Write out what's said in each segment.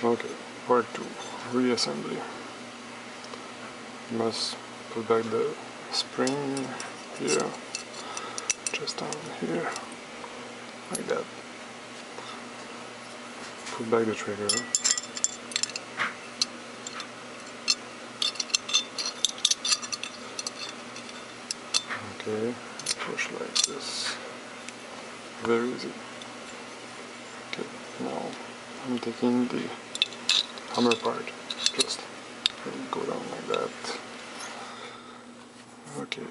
Okay, part 2, reassembly. You must put back the spring here, just down here, like that. Put back the trigger. Okay, push like this. Very easy. Okay, now I'm taking the hammer part. Just let it go down like that. Okay.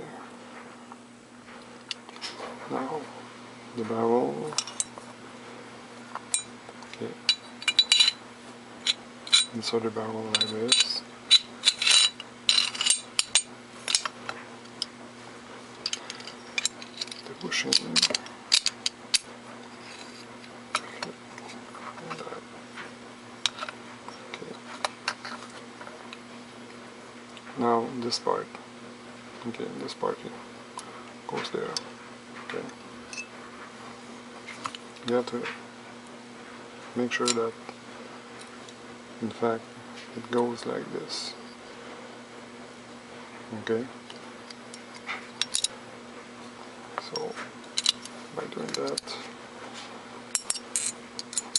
Now the barrel. Okay. Insert the barrel like this. The bushing. Now this part, okay, this part here goes there, okay. You have to make sure that, in fact, it goes like this, okay. So, by doing that,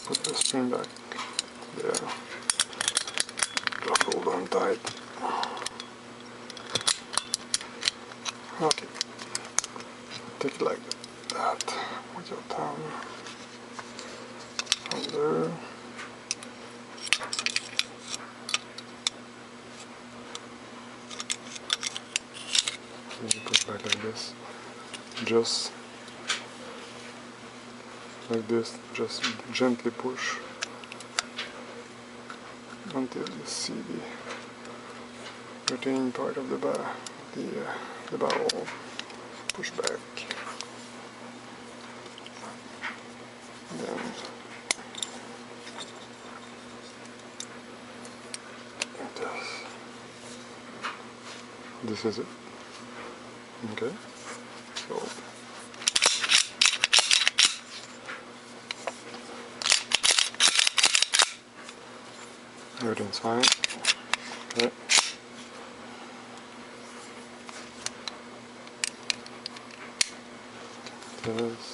put the spring back there, just hold on tight. Okay, take it like that with your thumb under. And you put back like this, just like this, just gently push until you see the retaining part of the barrel. Push back. Then this is it. Okay. So everything's fine. Okay. This.